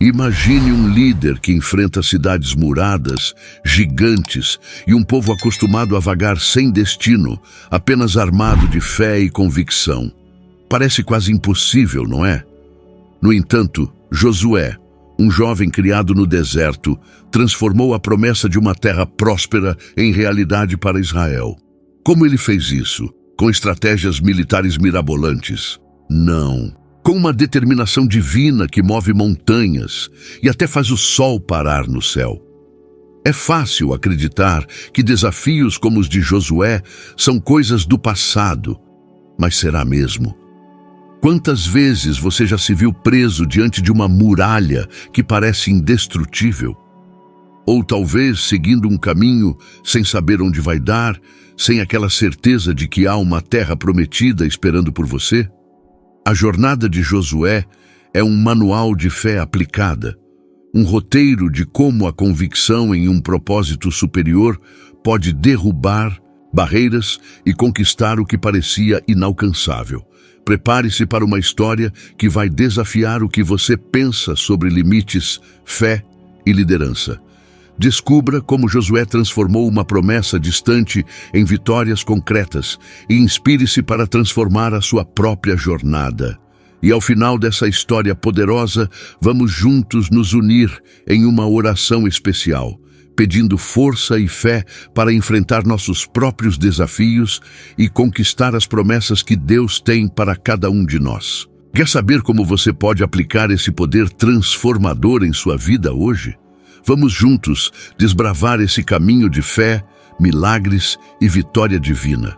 Imagine um líder que enfrenta cidades muradas, gigantes e um povo acostumado a vagar sem destino, apenas armado de fé e convicção. Parece quase impossível, não é? No entanto, Josué, um jovem criado no deserto, transformou a promessa de uma terra próspera em realidade para Israel. Como ele fez isso? Com estratégias militares mirabolantes? Não. Com uma determinação divina que move montanhas e até faz o sol parar no céu. É fácil acreditar que desafios como os de Josué são coisas do passado, mas será mesmo? Quantas vezes você já se viu preso diante de uma muralha que parece indestrutível? Ou talvez seguindo um caminho sem saber onde vai dar, sem aquela certeza de que há uma terra prometida esperando por você? A jornada de Josué é um manual de fé aplicada, um roteiro de como a convicção em um propósito superior pode derrubar barreiras e conquistar o que parecia inalcançável. Prepare-se para uma história que vai desafiar o que você pensa sobre limites, fé e liderança. Descubra como Josué transformou uma promessa distante em vitórias concretas e inspire-se para transformar a sua própria jornada. E ao final dessa história poderosa, vamos juntos nos unir em uma oração especial, pedindo força e fé para enfrentar nossos próprios desafios e conquistar as promessas que Deus tem para cada um de nós. Quer saber como você pode aplicar esse poder transformador em sua vida hoje? Vamos juntos desbravar esse caminho de fé, milagres e vitória divina.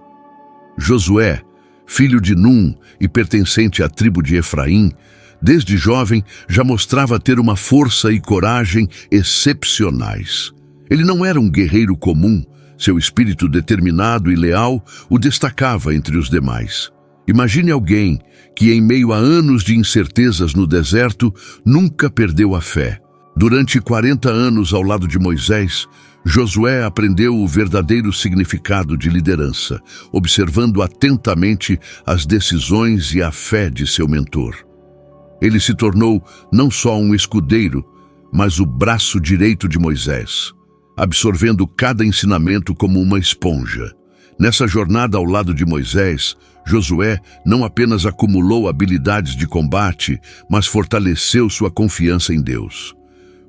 Josué, filho de Num e pertencente à tribo de Efraim, desde jovem já mostrava ter uma força e coragem excepcionais. Ele não era um guerreiro comum, seu espírito determinado e leal o destacava entre os demais. Imagine alguém que, em meio a anos de incertezas no deserto, nunca perdeu a fé. Durante 40 anos ao lado de Moisés, Josué aprendeu o verdadeiro significado de liderança, observando atentamente as decisões e a fé de seu mentor. Ele se tornou não só um escudeiro, mas o braço direito de Moisés, absorvendo cada ensinamento como uma esponja. Nessa jornada ao lado de Moisés, Josué não apenas acumulou habilidades de combate, mas fortaleceu sua confiança em Deus.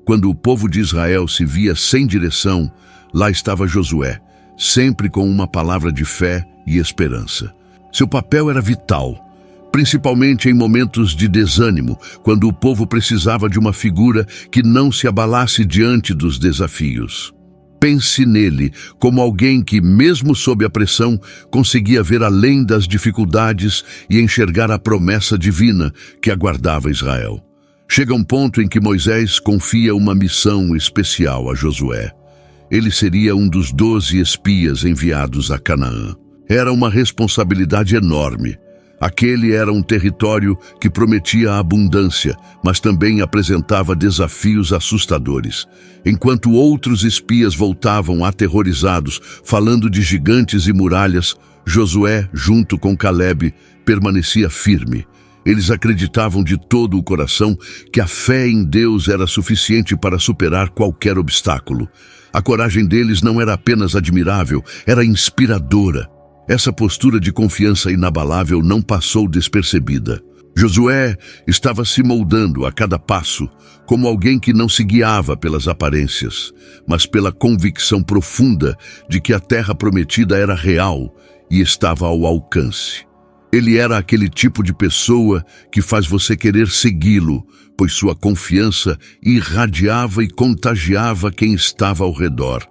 Quando o povo de Israel se via sem direção, lá estava Josué, sempre com uma palavra de fé e esperança. Seu papel era vital, principalmente em momentos de desânimo, quando o povo precisava de uma figura que não se abalasse diante dos desafios. Pense nele como alguém que, mesmo sob a pressão, conseguia ver além das dificuldades e enxergar a promessa divina que aguardava Israel. Chega um ponto em que Moisés confia uma missão especial a Josué. Ele seria um dos 12 espias enviados a Canaã. Era uma responsabilidade enorme. Aquele era um território que prometia abundância, mas também apresentava desafios assustadores. Enquanto outros espias voltavam aterrorizados, falando de gigantes e muralhas, Josué, junto com Calebe, permanecia firme. Eles acreditavam de todo o coração que a fé em Deus era suficiente para superar qualquer obstáculo. A coragem deles não era apenas admirável, era inspiradora. Essa postura de confiança inabalável não passou despercebida. Josué estava se moldando a cada passo, como alguém que não se guiava pelas aparências, mas pela convicção profunda de que a terra prometida era real e estava ao alcance. Ele era aquele tipo de pessoa que faz você querer segui-lo, pois sua confiança irradiava e contagiava quem estava ao redor.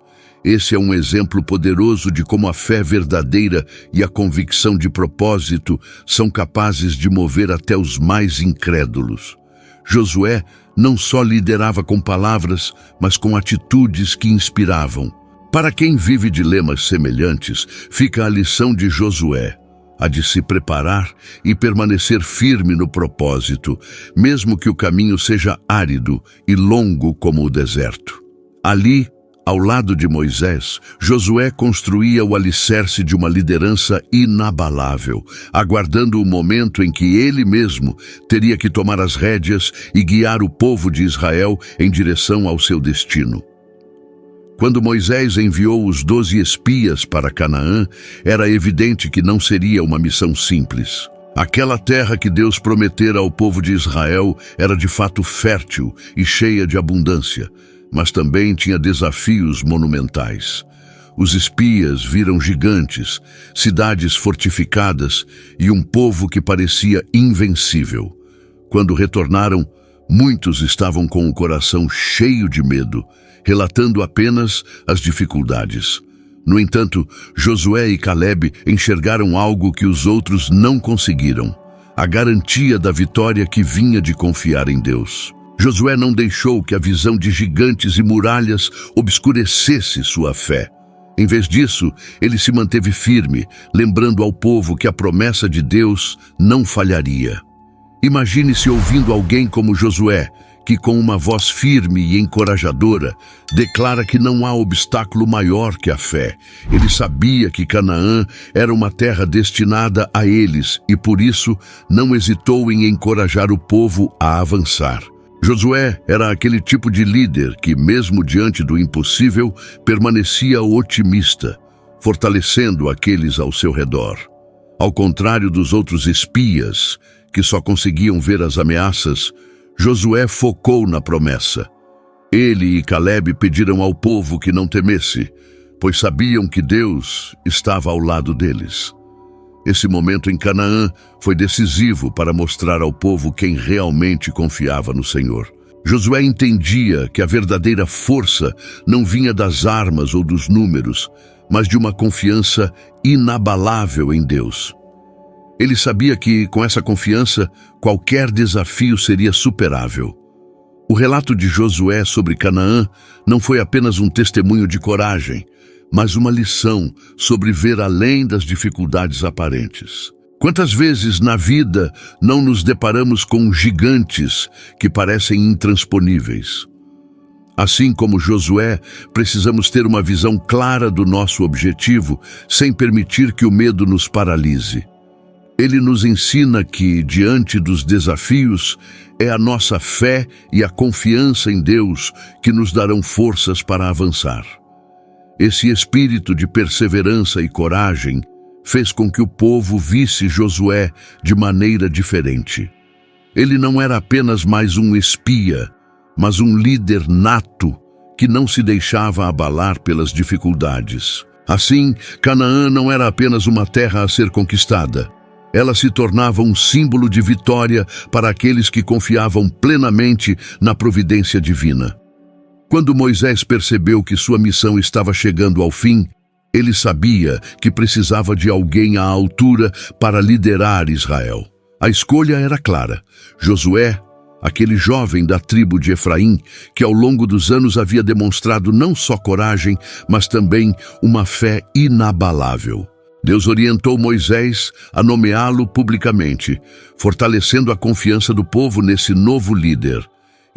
Esse é um exemplo poderoso de como a fé verdadeira e a convicção de propósito são capazes de mover até os mais incrédulos. Josué não só liderava com palavras, mas com atitudes que inspiravam. Para quem vive dilemas semelhantes, fica a lição de Josué: a de se preparar e permanecer firme no propósito, mesmo que o caminho seja árido e longo como o deserto. Ali, Ao lado de Moisés, Josué construía o alicerce de uma liderança inabalável, aguardando o momento em que ele mesmo teria que tomar as rédeas e guiar o povo de Israel em direção ao seu destino. Quando Moisés enviou os 12 espias para Canaã, era evidente que não seria uma missão simples. Aquela terra que Deus prometera ao povo de Israel era de fato fértil e cheia de abundância, mas também tinha desafios monumentais. Os espias viram gigantes, cidades fortificadas e um povo que parecia invencível. Quando retornaram, muitos estavam com o coração cheio de medo, relatando apenas as dificuldades. No entanto, Josué e Caleb enxergaram algo que os outros não conseguiram: a garantia da vitória que vinha de confiar em Deus. Josué não deixou que a visão de gigantes e muralhas obscurecesse sua fé. Em vez disso, ele se manteve firme, lembrando ao povo que a promessa de Deus não falharia. Imagine-se ouvindo alguém como Josué, que com uma voz firme e encorajadora, declara que não há obstáculo maior que a fé. Ele sabia que Canaã era uma terra destinada a eles e, por isso, não hesitou em encorajar o povo a avançar. Josué era aquele tipo de líder que, mesmo diante do impossível, permanecia otimista, fortalecendo aqueles ao seu redor. Ao contrário dos outros espias, que só conseguiam ver as ameaças, Josué focou na promessa. Ele e Caleb pediram ao povo que não temesse, pois sabiam que Deus estava ao lado deles. Esse momento em Canaã foi decisivo para mostrar ao povo quem realmente confiava no Senhor. Josué entendia que a verdadeira força não vinha das armas ou dos números, mas de uma confiança inabalável em Deus. Ele sabia que, com essa confiança, qualquer desafio seria superável. O relato de Josué sobre Canaã não foi apenas um testemunho de coragem, mas uma lição sobre ver além das dificuldades aparentes. Quantas vezes na vida não nos deparamos com gigantes que parecem intransponíveis? Assim como Josué, precisamos ter uma visão clara do nosso objetivo, sem permitir que o medo nos paralise. Ele nos ensina que, diante dos desafios, é a nossa fé e a confiança em Deus que nos darão forças para avançar. Esse espírito de perseverança e coragem fez com que o povo visse Josué de maneira diferente. Ele não era apenas mais um espia, mas um líder nato que não se deixava abalar pelas dificuldades. Assim, Canaã não era apenas uma terra a ser conquistada. Ela se tornava um símbolo de vitória para aqueles que confiavam plenamente na providência divina. Quando Moisés percebeu que sua missão estava chegando ao fim, ele sabia que precisava de alguém à altura para liderar Israel. A escolha era clara: Josué, aquele jovem da tribo de Efraim, que ao longo dos anos havia demonstrado não só coragem, mas também uma fé inabalável. Deus orientou Moisés a nomeá-lo publicamente, fortalecendo a confiança do povo nesse novo líder.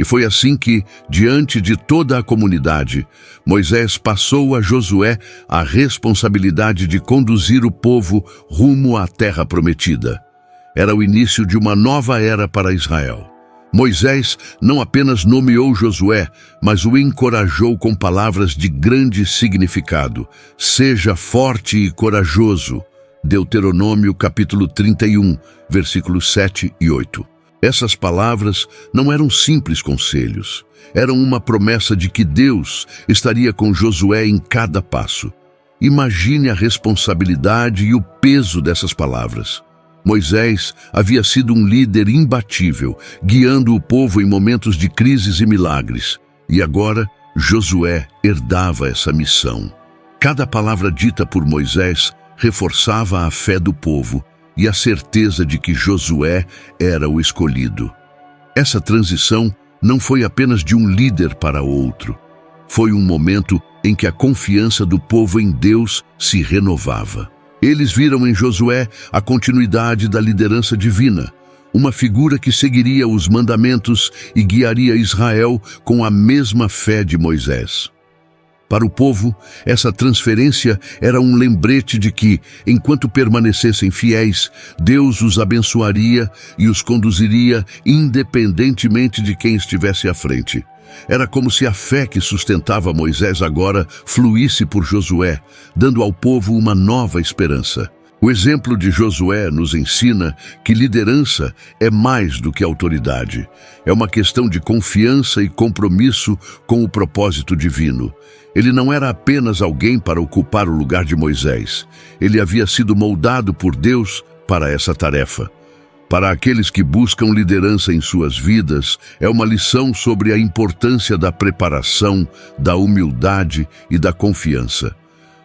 E foi assim que, diante de toda a comunidade, Moisés passou a Josué a responsabilidade de conduzir o povo rumo à terra prometida. Era o início de uma nova era para Israel. Moisés não apenas nomeou Josué, mas o encorajou com palavras de grande significado. Seja forte e corajoso. Deuteronômio capítulo 31, versículos 7 e 8. Essas palavras não eram simples conselhos. Eram uma promessa de que Deus estaria com Josué em cada passo. Imagine a responsabilidade e o peso dessas palavras. Moisés havia sido um líder imbatível, guiando o povo em momentos de crises e milagres. E agora, Josué herdava essa missão. Cada palavra dita por Moisés reforçava a fé do povo e a certeza de que Josué era o escolhido. Essa transição não foi apenas de um líder para outro. Foi um momento em que a confiança do povo em Deus se renovava. Eles viram em Josué a continuidade da liderança divina, uma figura que seguiria os mandamentos e guiaria Israel com a mesma fé de Moisés. Para o povo, essa transferência era um lembrete de que, enquanto permanecessem fiéis, Deus os abençoaria e os conduziria independentemente de quem estivesse à frente. Era como se a fé que sustentava Moisés agora fluísse por Josué, dando ao povo uma nova esperança. O exemplo de Josué nos ensina que liderança é mais do que autoridade. É uma questão de confiança e compromisso com o propósito divino. Ele não era apenas alguém para ocupar o lugar de Moisés. Ele havia sido moldado por Deus para essa tarefa. Para aqueles que buscam liderança em suas vidas, é uma lição sobre a importância da preparação, da humildade e da confiança.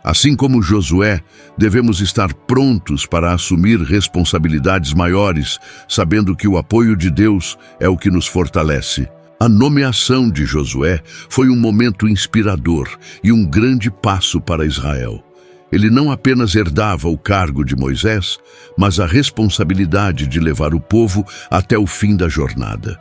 Assim como Josué, devemos estar prontos para assumir responsabilidades maiores, sabendo que o apoio de Deus é o que nos fortalece. A nomeação de Josué foi um momento inspirador e um grande passo para Israel. Ele não apenas herdava o cargo de Moisés, mas a responsabilidade de levar o povo até o fim da jornada.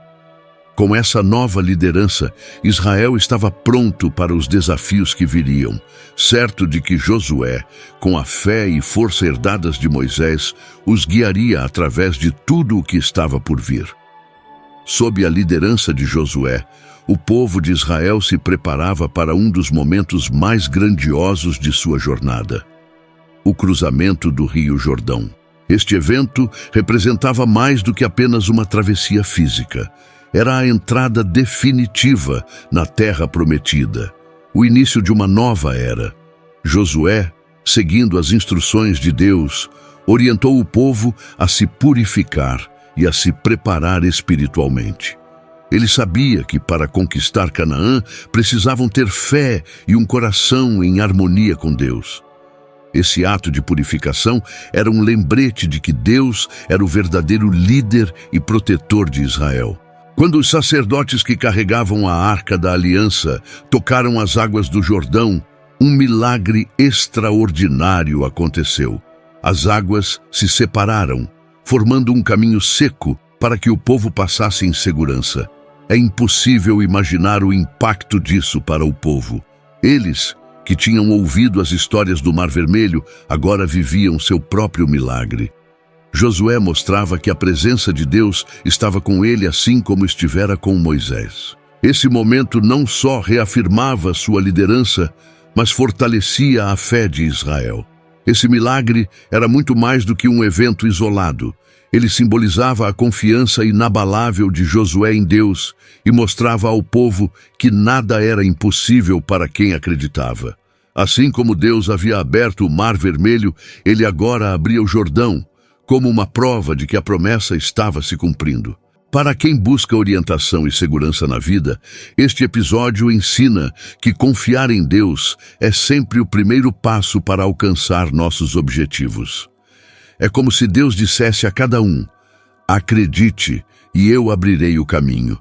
Com essa nova liderança, Israel estava pronto para os desafios que viriam, certo de que Josué, com a fé e força herdadas de Moisés, os guiaria através de tudo o que estava por vir. Sob a liderança de Josué, o povo de Israel se preparava para um dos momentos mais grandiosos de sua jornada: o cruzamento do Rio Jordão. Este evento representava mais do que apenas uma travessia física. Era a entrada definitiva na Terra Prometida, o início de uma nova era. Josué, seguindo as instruções de Deus, orientou o povo a se purificar e a se preparar espiritualmente. Ele sabia que para conquistar Canaã precisavam ter fé e um coração em harmonia com Deus. Esse ato de purificação era um lembrete de que Deus era o verdadeiro líder e protetor de Israel. Quando os sacerdotes que carregavam a Arca da Aliança tocaram as águas do Jordão, um milagre extraordinário aconteceu. As águas se separaram, formando um caminho seco para que o povo passasse em segurança. É impossível imaginar o impacto disso para o povo. Eles, que tinham ouvido as histórias do Mar Vermelho, agora viviam seu próprio milagre. Josué mostrava que a presença de Deus estava com ele assim como estivera com Moisés. Esse momento não só reafirmava sua liderança, mas fortalecia a fé de Israel. Esse milagre era muito mais do que um evento isolado. Ele simbolizava a confiança inabalável de Josué em Deus e mostrava ao povo que nada era impossível para quem acreditava. Assim como Deus havia aberto o Mar Vermelho, ele agora abria o Jordão, como uma prova de que a promessa estava se cumprindo. Para quem busca orientação e segurança na vida, este episódio ensina que confiar em Deus é sempre o primeiro passo para alcançar nossos objetivos. É como se Deus dissesse a cada um: acredite e eu abrirei o caminho.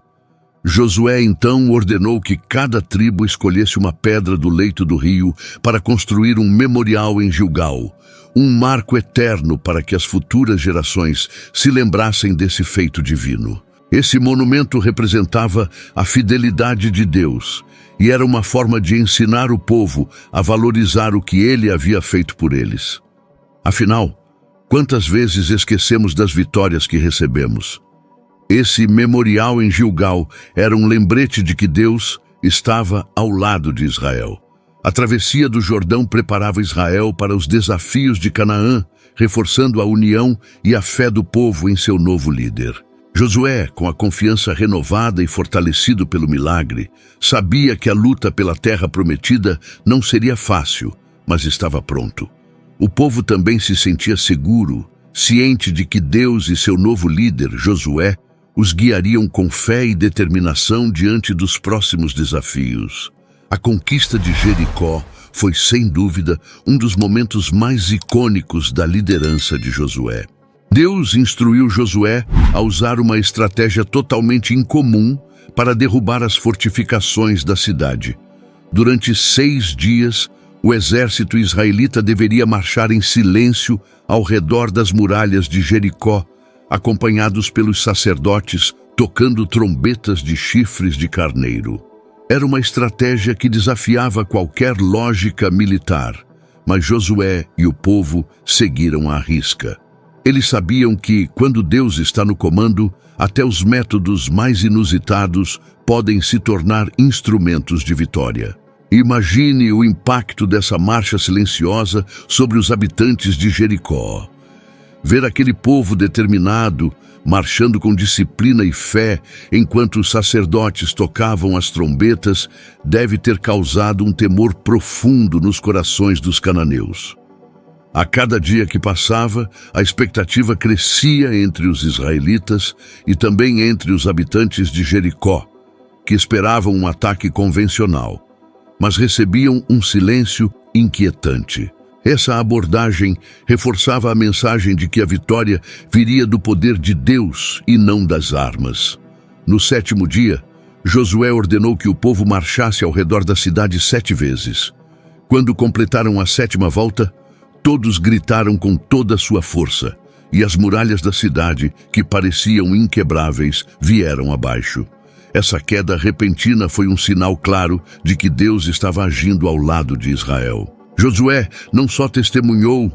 Josué então ordenou que cada tribo escolhesse uma pedra do leito do rio para construir um memorial em Gilgal, um marco eterno para que as futuras gerações se lembrassem desse feito divino. Esse monumento representava a fidelidade de Deus e era uma forma de ensinar o povo a valorizar o que ele havia feito por eles. Afinal, quantas vezes esquecemos das vitórias que recebemos? Esse memorial em Gilgal era um lembrete de que Deus estava ao lado de Israel. A travessia do Jordão preparava Israel para os desafios de Canaã, reforçando a união e a fé do povo em seu novo líder. Josué, com a confiança renovada e fortalecido pelo milagre, sabia que a luta pela terra prometida não seria fácil, mas estava pronto. O povo também se sentia seguro, ciente de que Deus e seu novo líder, Josué, os guiariam com fé e determinação diante dos próximos desafios. A conquista de Jericó foi, sem dúvida, um dos momentos mais icônicos da liderança de Josué. Deus instruiu Josué a usar uma estratégia totalmente incomum para derrubar as fortificações da cidade. Durante 6 dias, o exército israelita deveria marchar em silêncio ao redor das muralhas de Jericó, acompanhados pelos sacerdotes tocando trombetas de chifres de carneiro. Era uma estratégia que desafiava qualquer lógica militar, mas Josué e o povo seguiram à risca. Eles sabiam que, quando Deus está no comando, até os métodos mais inusitados podem se tornar instrumentos de vitória. Imagine o impacto dessa marcha silenciosa sobre os habitantes de Jericó. Ver aquele povo determinado, marchando com disciplina e fé, enquanto os sacerdotes tocavam as trombetas, deve ter causado um temor profundo nos corações dos cananeus. A cada dia que passava, a expectativa crescia entre os israelitas e também entre os habitantes de Jericó, que esperavam um ataque convencional, mas recebiam um silêncio inquietante. Essa abordagem reforçava a mensagem de que a vitória viria do poder de Deus e não das armas. No 7º dia, Josué ordenou que o povo marchasse ao redor da cidade 7 vezes. Quando completaram a 7ª volta, todos gritaram com toda a sua força, e as muralhas da cidade, que pareciam inquebráveis, vieram abaixo. Essa queda repentina foi um sinal claro de que Deus estava agindo ao lado de Israel. Josué não só testemunhou,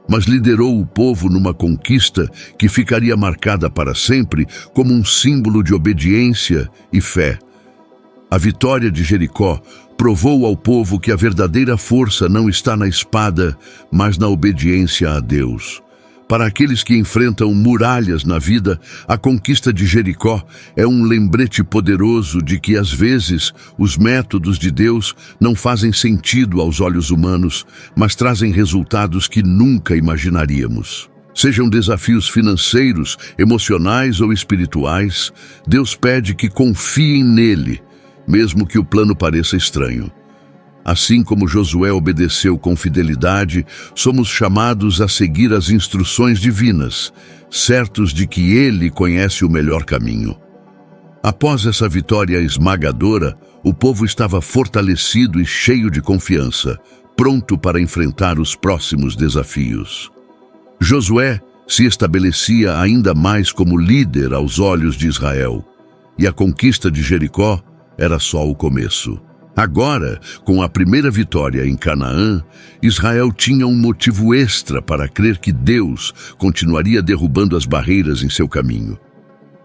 mas liderou o povo numa conquista que ficaria marcada para sempre como um símbolo de obediência e fé. A vitória de Jericó provou ao povo que a verdadeira força não está na espada, mas na obediência a Deus. Para aqueles que enfrentam muralhas na vida, a conquista de Jericó é um lembrete poderoso de que, às vezes, os métodos de Deus não fazem sentido aos olhos humanos, mas trazem resultados que nunca imaginaríamos. Sejam desafios financeiros, emocionais ou espirituais, Deus pede que confiem nele, mesmo que o plano pareça estranho. Assim como Josué obedeceu com fidelidade, somos chamados a seguir as instruções divinas, certos de que Ele conhece o melhor caminho. Após essa vitória esmagadora, o povo estava fortalecido e cheio de confiança, pronto para enfrentar os próximos desafios. Josué se estabelecia ainda mais como líder aos olhos de Israel, e a conquista de Jericó era só o começo. Agora, com a primeira vitória em Canaã, Israel tinha um motivo extra para crer que Deus continuaria derrubando as barreiras em seu caminho.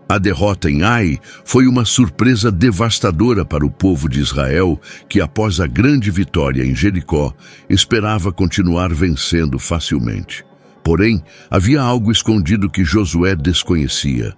A derrota em Ai foi uma surpresa devastadora para o povo de Israel, que após a grande vitória em Jericó, esperava continuar vencendo facilmente. Porém, havia algo escondido que Josué desconhecia.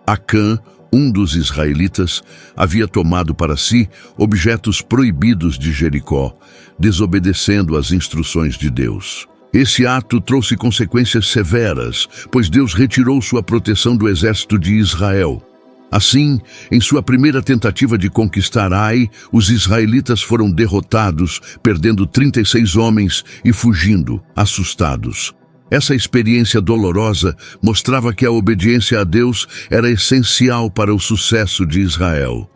Acã, um dos israelitas, havia tomado para si objetos proibidos de Jericó, desobedecendo às instruções de Deus. Esse ato trouxe consequências severas, pois Deus retirou sua proteção do exército de Israel. Assim, em sua primeira tentativa de conquistar Ai, os israelitas foram derrotados, perdendo 36 homens e fugindo, assustados. Essa experiência dolorosa mostrava que a obediência a Deus era essencial para o sucesso de Israel.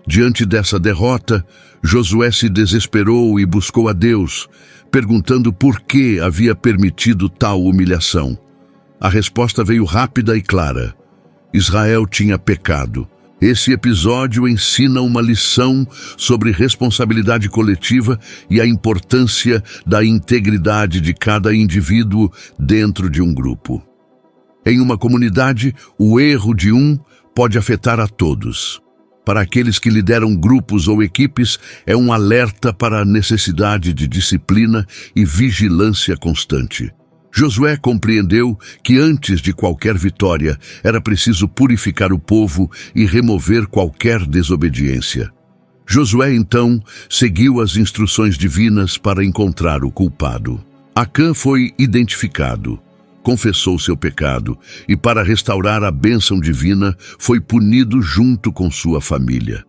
Diante dessa derrota, Josué se desesperou e buscou a Deus, perguntando por que havia permitido tal humilhação. A resposta veio rápida e clara: Israel tinha pecado. Esse episódio ensina uma lição sobre responsabilidade coletiva e a importância da integridade de cada indivíduo dentro de um grupo. Em uma comunidade, o erro de um pode afetar a todos. Para aqueles que lideram grupos ou equipes, é um alerta para a necessidade de disciplina e vigilância constante. Josué compreendeu que antes de qualquer vitória era preciso purificar o povo e remover qualquer desobediência. Josué, então, seguiu as instruções divinas para encontrar o culpado. Acã foi identificado, confessou seu pecado e, para restaurar a bênção divina, foi punido junto com sua família.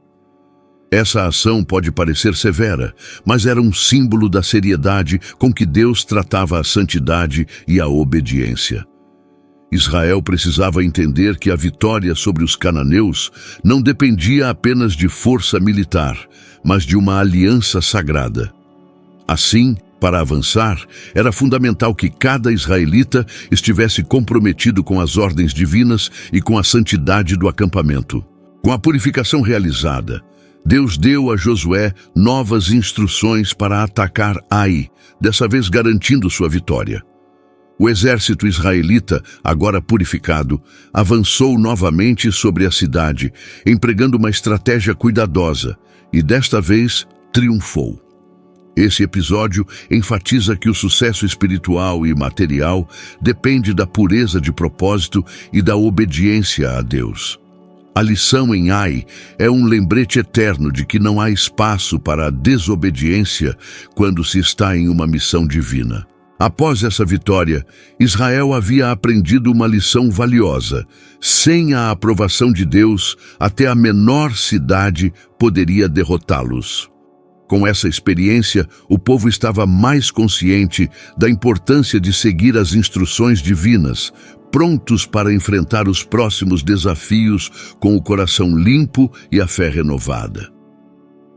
Essa ação pode parecer severa, mas era um símbolo da seriedade com que Deus tratava a santidade e a obediência. Israel precisava entender que a vitória sobre os cananeus não dependia apenas de força militar, mas de uma aliança sagrada. Assim, para avançar, era fundamental que cada israelita estivesse comprometido com as ordens divinas e com a santidade do acampamento. Com a purificação realizada, Deus deu a Josué novas instruções para atacar Ai, dessa vez garantindo sua vitória. O exército israelita, agora purificado, avançou novamente sobre a cidade, empregando uma estratégia cuidadosa, e desta vez triunfou. Esse episódio enfatiza que o sucesso espiritual e material depende da pureza de propósito e da obediência a Deus. A lição em Ai é um lembrete eterno de que não há espaço para a desobediência quando se está em uma missão divina. Após essa vitória, Israel havia aprendido uma lição valiosa. Sem a aprovação de Deus, até a menor cidade poderia derrotá-los. Com essa experiência, o povo estava mais consciente da importância de seguir as instruções divinas, prontos para enfrentar os próximos desafios com o coração limpo e a fé renovada.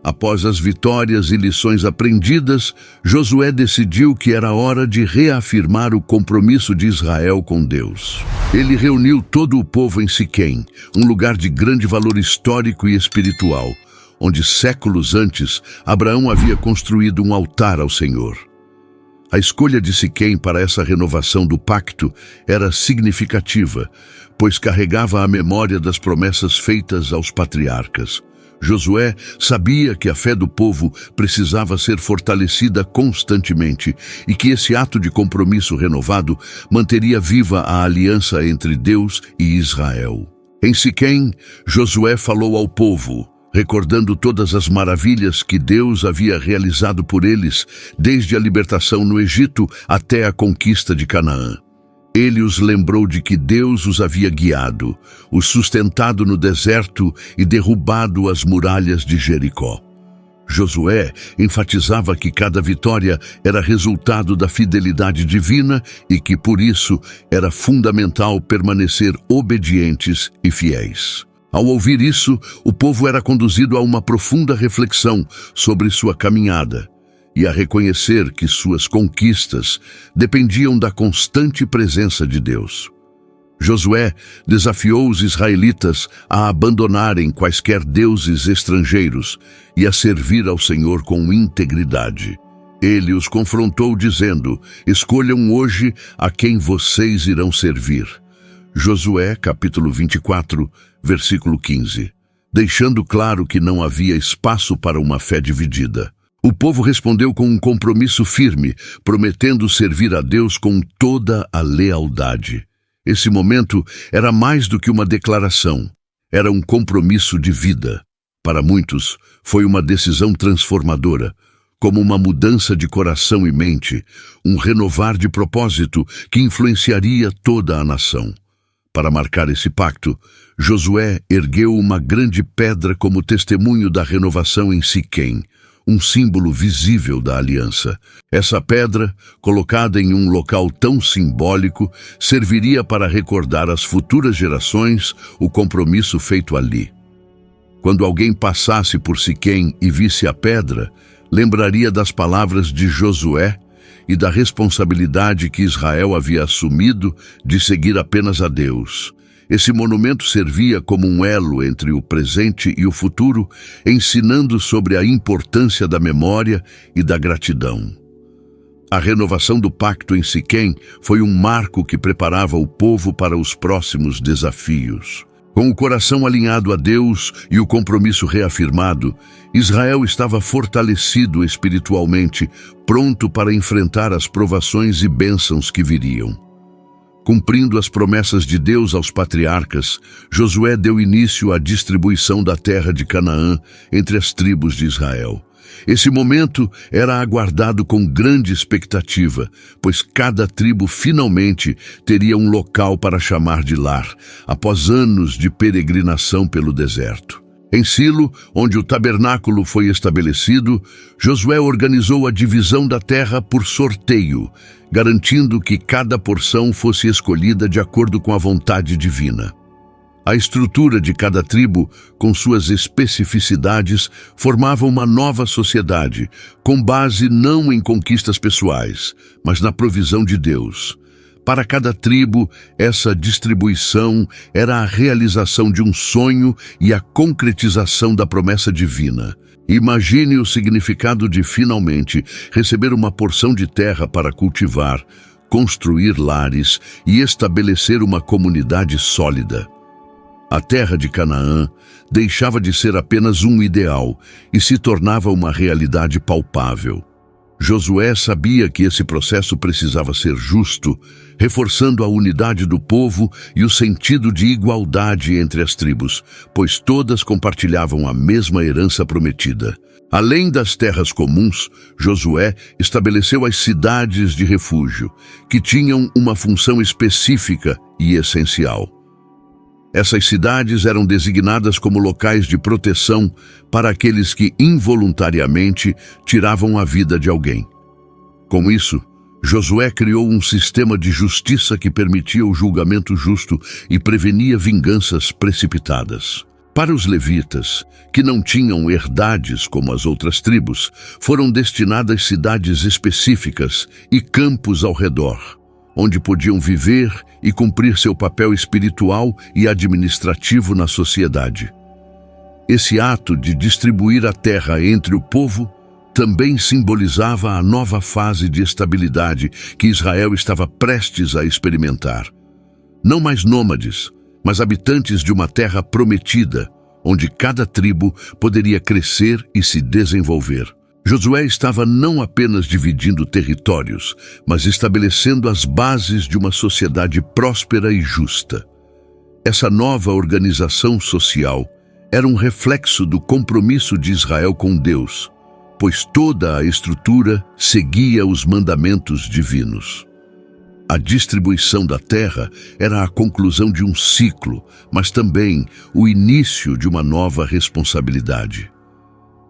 Após as vitórias e lições aprendidas, Josué decidiu que era hora de reafirmar o compromisso de Israel com Deus. Ele reuniu todo o povo em Siquém, um lugar de grande valor histórico e espiritual, onde séculos antes Abraão havia construído um altar ao Senhor. A escolha de Siquém para essa renovação do pacto era significativa, pois carregava a memória das promessas feitas aos patriarcas. Josué sabia que a fé do povo precisava ser fortalecida constantemente e que esse ato de compromisso renovado manteria viva a aliança entre Deus e Israel. Em Siquém, Josué falou ao povo, recordando todas as maravilhas que Deus havia realizado por eles, desde a libertação no Egito até a conquista de Canaã. Ele os lembrou de que Deus os havia guiado, os sustentado no deserto e derrubado as muralhas de Jericó. Josué enfatizava que cada vitória era resultado da fidelidade divina e que, por isso, era fundamental permanecer obedientes e fiéis. Ao ouvir isso, o povo era conduzido a uma profunda reflexão sobre sua caminhada e a reconhecer que suas conquistas dependiam da constante presença de Deus. Josué desafiou os israelitas a abandonarem quaisquer deuses estrangeiros e a servir ao Senhor com integridade. Ele os confrontou dizendo: escolham hoje a quem vocês irão servir. Josué, capítulo 24, versículo 15. Deixando claro que não havia espaço para uma fé dividida. O povo respondeu com um compromisso firme, prometendo servir a Deus com toda a lealdade. Esse momento era mais do que uma declaração, era um compromisso de vida. Para muitos, foi uma decisão transformadora, como uma mudança de coração e mente, um renovar de propósito que influenciaria toda a nação. Para marcar esse pacto, Josué ergueu uma grande pedra como testemunho da renovação em Siquém, um símbolo visível da aliança. Essa pedra, colocada em um local tão simbólico, serviria para recordar às futuras gerações o compromisso feito ali. Quando alguém passasse por Siquém e visse a pedra, lembraria das palavras de Josué e da responsabilidade que Israel havia assumido de seguir apenas a Deus. Esse monumento servia como um elo entre o presente e o futuro, ensinando sobre a importância da memória e da gratidão. A renovação do pacto em Siquém foi um marco que preparava o povo para os próximos desafios. Com o coração alinhado a Deus e o compromisso reafirmado, Israel estava fortalecido espiritualmente, pronto para enfrentar as provações e bênçãos que viriam. Cumprindo as promessas de Deus aos patriarcas, Josué deu início à distribuição da terra de Canaã entre as tribos de Israel. Esse momento era aguardado com grande expectativa, pois cada tribo finalmente teria um local para chamar de lar, após anos de peregrinação pelo deserto. Em Silo, onde o tabernáculo foi estabelecido, Josué organizou a divisão da terra por sorteio, garantindo que cada porção fosse escolhida de acordo com a vontade divina. A estrutura de cada tribo, com suas especificidades, formava uma nova sociedade, com base não em conquistas pessoais, mas na provisão de Deus. Para cada tribo, essa distribuição era a realização de um sonho e a concretização da promessa divina. Imagine o significado de finalmente receber uma porção de terra para cultivar, construir lares e estabelecer uma comunidade sólida. A terra de Canaã deixava de ser apenas um ideal e se tornava uma realidade palpável. Josué sabia que esse processo precisava ser justo, reforçando a unidade do povo e o sentido de igualdade entre as tribos, pois todas compartilhavam a mesma herança prometida. Além das terras comuns, Josué estabeleceu as cidades de refúgio, que tinham uma função específica e essencial. Essas cidades eram designadas como locais de proteção para aqueles que involuntariamente tiravam a vida de alguém. Com isso, Josué criou um sistema de justiça que permitia o julgamento justo e prevenia vinganças precipitadas. Para os levitas, que não tinham herdades como as outras tribos, foram destinadas cidades específicas e campos ao redor, onde podiam viver e cumprir seu papel espiritual e administrativo na sociedade. Esse ato de distribuir a terra entre o povo também simbolizava a nova fase de estabilidade que Israel estava prestes a experimentar. Não mais nômades, mas habitantes de uma terra prometida, onde cada tribo poderia crescer e se desenvolver. Josué estava não apenas dividindo territórios, mas estabelecendo as bases de uma sociedade próspera e justa. Essa nova organização social era um reflexo do compromisso de Israel com Deus, pois toda a estrutura seguia os mandamentos divinos. A distribuição da terra era a conclusão de um ciclo, mas também o início de uma nova responsabilidade.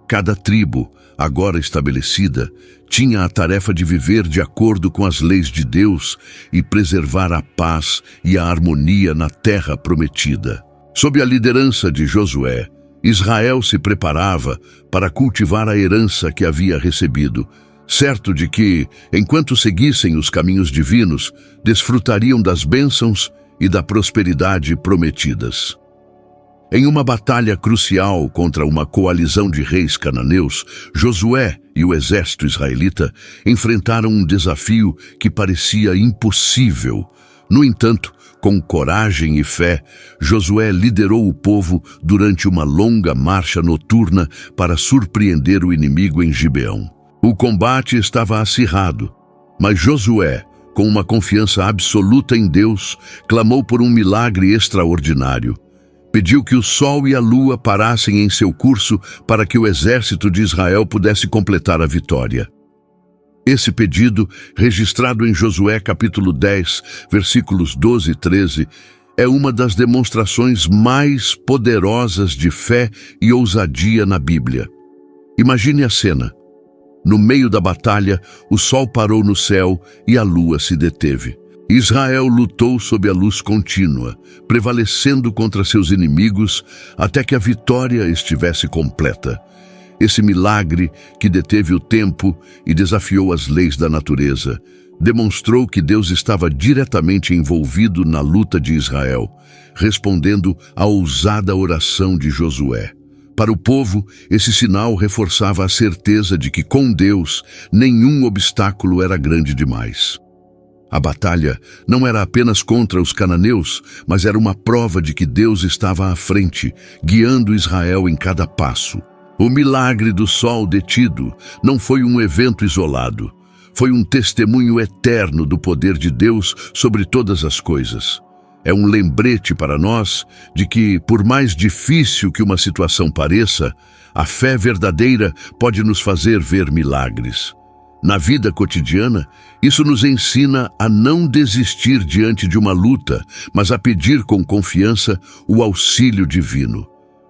Cada tribo, agora estabelecida, tinha a tarefa de viver de acordo com as leis de Deus e preservar a paz e a harmonia na terra prometida. Sob a liderança de Josué, Israel se preparava para cultivar a herança que havia recebido, certo de que, enquanto seguissem os caminhos divinos, desfrutariam das bênçãos e da prosperidade prometidas. Em uma batalha crucial contra uma coalizão de reis cananeus, Josué e o exército israelita enfrentaram um desafio que parecia impossível. No entanto, com coragem e fé, Josué liderou o povo durante uma longa marcha noturna para surpreender o inimigo em Gibeão. O combate estava acirrado, mas Josué, com uma confiança absoluta em Deus, clamou por um milagre extraordinário. Pediu que o sol e a lua parassem em seu curso para que o exército de Israel pudesse completar a vitória. Esse pedido, registrado em Josué capítulo 10, versículos 12 e 13, é uma das demonstrações mais poderosas de fé e ousadia na Bíblia. Imagine a cena. No meio da batalha, o sol parou no céu e a lua se deteve. Israel lutou sob a luz contínua, prevalecendo contra seus inimigos até que a vitória estivesse completa. Esse milagre, que deteve o tempo e desafiou as leis da natureza, demonstrou que Deus estava diretamente envolvido na luta de Israel, respondendo à ousada oração de Josué. Para o povo, esse sinal reforçava a certeza de que, com Deus, nenhum obstáculo era grande demais. A batalha não era apenas contra os cananeus, mas era uma prova de que Deus estava à frente, guiando Israel em cada passo. O milagre do sol detido não foi um evento isolado. Foi um testemunho eterno do poder de Deus sobre todas as coisas. É um lembrete para nós de que, por mais difícil que uma situação pareça, a fé verdadeira pode nos fazer ver milagres. Na vida cotidiana, isso nos ensina a não desistir diante de uma luta, mas a pedir com confiança o auxílio divino.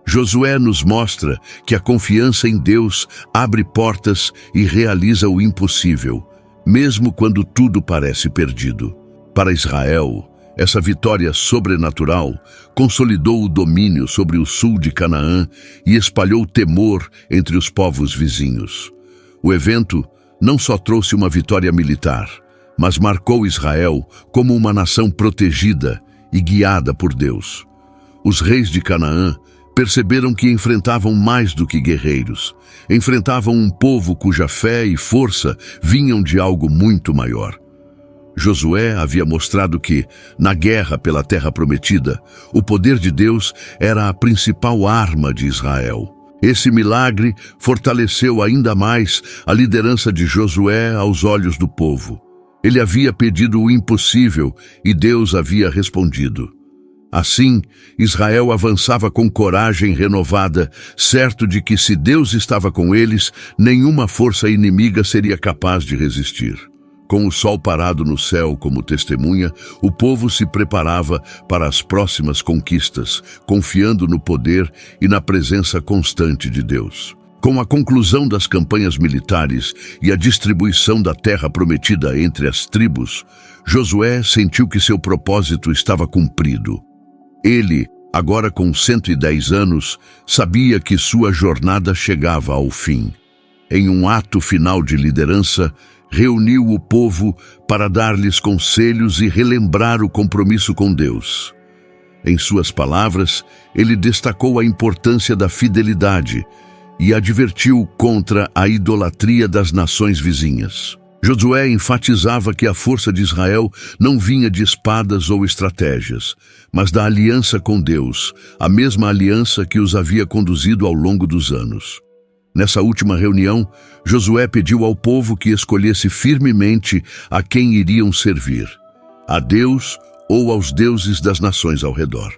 Josué nos mostra que a confiança em Deus abre portas e realiza o impossível, mesmo quando tudo parece perdido. Para Israel, essa vitória sobrenatural consolidou o domínio sobre o sul de Canaã e espalhou temor entre os povos vizinhos. O evento não só trouxe uma vitória militar, mas marcou Israel como uma nação protegida e guiada por Deus. Os reis de Canaã perceberam que enfrentavam mais do que guerreiros. Enfrentavam um povo cuja fé e força vinham de algo muito maior. Josué havia mostrado que, na guerra pela terra prometida, o poder de Deus era a principal arma de Israel. Esse milagre fortaleceu ainda mais a liderança de Josué aos olhos do povo. Ele havia pedido o impossível e Deus havia respondido. Assim, Israel avançava com coragem renovada, certo de que se Deus estava com eles, nenhuma força inimiga seria capaz de resistir. Com o sol parado no céu como testemunha, o povo se preparava para as próximas conquistas, confiando no poder e na presença constante de Deus. Com a conclusão das campanhas militares e a distribuição da terra prometida entre as tribos, Josué sentiu que seu propósito estava cumprido. Ele, agora com 110 anos, sabia que sua jornada chegava ao fim. Em um ato final de liderança, reuniu o povo para dar-lhes conselhos e relembrar o compromisso com Deus. Em suas palavras, ele destacou a importância da fidelidade e advertiu contra a idolatria das nações vizinhas. Josué enfatizava que a força de Israel não vinha de espadas ou estratégias, mas da aliança com Deus, a mesma aliança que os havia conduzido ao longo dos anos. Nessa última reunião, Josué pediu ao povo que escolhesse firmemente a quem iriam servir, a Deus ou aos deuses das nações ao redor.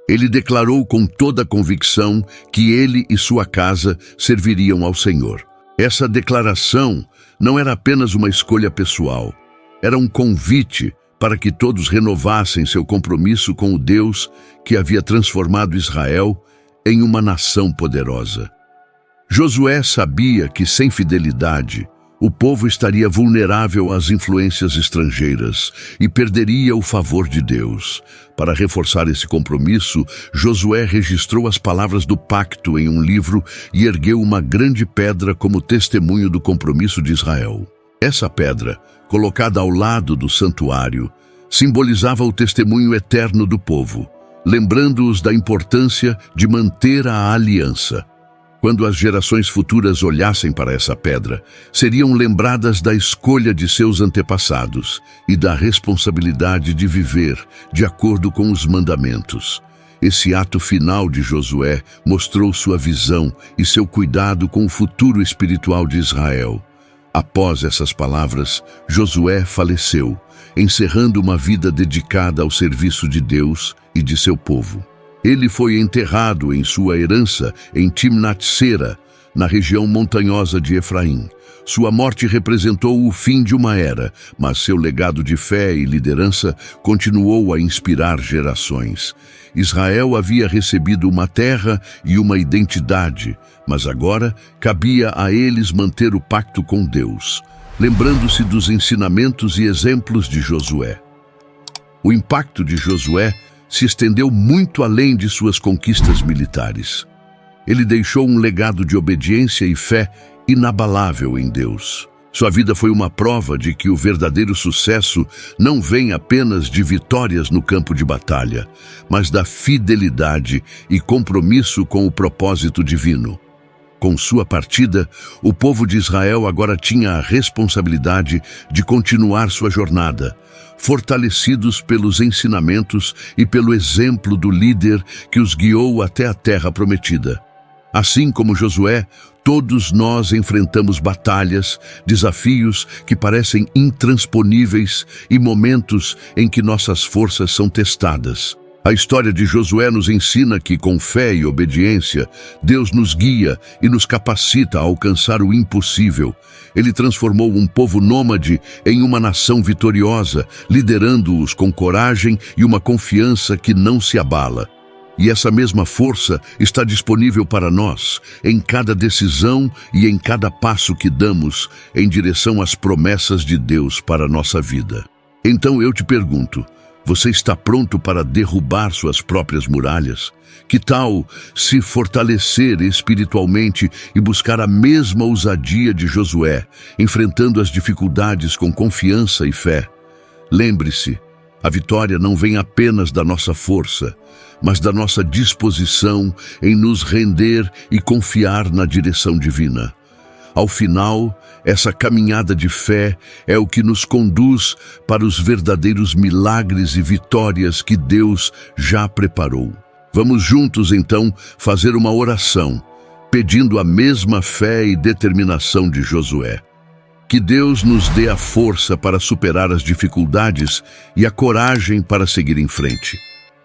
Ele declarou com toda a convicção que ele e sua casa serviriam ao Senhor. Essa declaração não era apenas uma escolha pessoal, era um convite para que todos renovassem seu compromisso com o Deus que havia transformado Israel em uma nação poderosa. Josué sabia que, sem fidelidade, o povo estaria vulnerável às influências estrangeiras e perderia o favor de Deus. Para reforçar esse compromisso, Josué registrou as palavras do pacto em um livro e ergueu uma grande pedra como testemunho do compromisso de Israel. Essa pedra, colocada ao lado do santuário, simbolizava o testemunho eterno do povo, lembrando-os da importância de manter a aliança. Quando as gerações futuras olhassem para essa pedra, seriam lembradas da escolha de seus antepassados e da responsabilidade de viver de acordo com os mandamentos. Esse ato final de Josué mostrou sua visão e seu cuidado com o futuro espiritual de Israel. Após essas palavras, Josué faleceu, encerrando uma vida dedicada ao serviço de Deus e de seu povo. Ele foi enterrado em sua herança em Timnat-Sera, na região montanhosa de Efraim. Sua morte representou o fim de uma era, mas seu legado de fé e liderança continuou a inspirar gerações. Israel havia recebido uma terra e uma identidade, mas agora cabia a eles manter o pacto com Deus, lembrando-se dos ensinamentos e exemplos de Josué. O impacto de Josué se estendeu muito além de suas conquistas militares. Ele deixou um legado de obediência e fé inabalável em Deus. Sua vida foi uma prova de que o verdadeiro sucesso não vem apenas de vitórias no campo de batalha, mas da fidelidade e compromisso com o propósito divino. Com sua partida, o povo de Israel agora tinha a responsabilidade de continuar sua jornada, fortalecidos pelos ensinamentos e pelo exemplo do líder que os guiou até a terra prometida. Assim como Josué, todos nós enfrentamos batalhas, desafios que parecem intransponíveis e momentos em que nossas forças são testadas. A história de Josué nos ensina que, com fé e obediência, Deus nos guia e nos capacita a alcançar o impossível. Ele transformou um povo nômade em uma nação vitoriosa, liderando-os com coragem e uma confiança que não se abala. E essa mesma força está disponível para nós, em cada decisão e em cada passo que damos em direção às promessas de Deus para a nossa vida. Então eu te pergunto, Você está pronto para derrubar suas próprias muralhas? Que tal se fortalecer espiritualmente e buscar a mesma ousadia de Josué, enfrentando as dificuldades com confiança e fé? Lembre-se, a vitória não vem apenas da nossa força, mas da nossa disposição em nos render e confiar na direção divina. Ao final, essa caminhada de fé é o que nos conduz para os verdadeiros milagres e vitórias que Deus já preparou. Vamos juntos, então, fazer uma oração, pedindo a mesma fé e determinação de Josué. Que Deus nos dê a força para superar as dificuldades e a coragem para seguir em frente.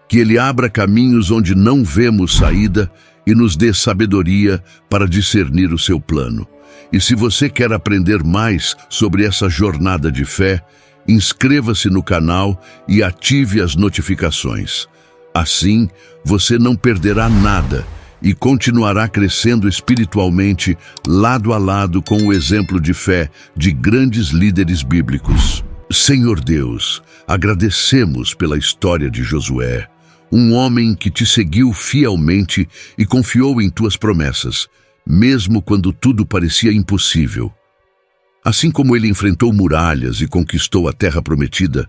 Que Ele abra caminhos onde não vemos saída e nos dê sabedoria para discernir o seu plano. E se você quer aprender mais sobre essa jornada de fé, inscreva-se no canal e ative as notificações. Assim, você não perderá nada e continuará crescendo espiritualmente lado a lado com o exemplo de fé de grandes líderes bíblicos. Senhor Deus, agradecemos pela história de Josué, um homem que te seguiu fielmente e confiou em tuas promessas, mesmo quando tudo parecia impossível. Assim como ele enfrentou muralhas e conquistou a terra prometida,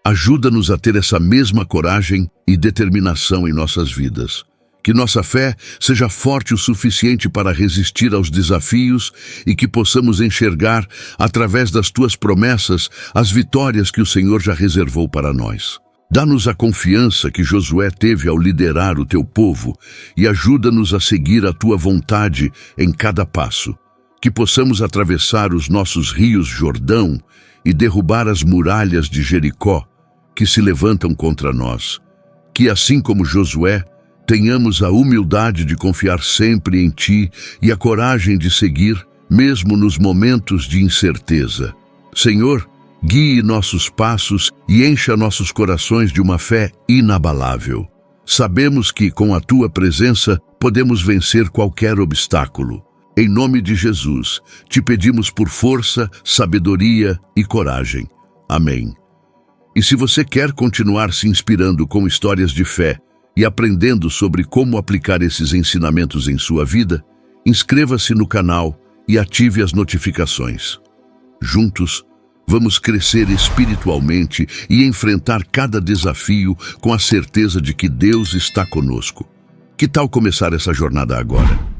ajuda-nos a ter essa mesma coragem e determinação em nossas vidas. Que nossa fé seja forte o suficiente para resistir aos desafios e que possamos enxergar, através das tuas promessas, as vitórias que o Senhor já reservou para nós. Dá-nos a confiança que Josué teve ao liderar o teu povo e ajuda-nos a seguir a tua vontade em cada passo. Que possamos atravessar os nossos rios Jordão e derrubar as muralhas de Jericó que se levantam contra nós. Que, assim como Josué, tenhamos a humildade de confiar sempre em ti e a coragem de seguir, mesmo nos momentos de incerteza. Senhor, guie nossos passos e encha nossos corações de uma fé inabalável. Sabemos que, com a tua presença, podemos vencer qualquer obstáculo. Em nome de Jesus, te pedimos por força, sabedoria e coragem. Amém. E se você quer continuar se inspirando com histórias de fé e aprendendo sobre como aplicar esses ensinamentos em sua vida, inscreva-se no canal e ative as notificações. Juntos, vamos crescer espiritualmente e enfrentar cada desafio com a certeza de que Deus está conosco. Que tal começar essa jornada agora?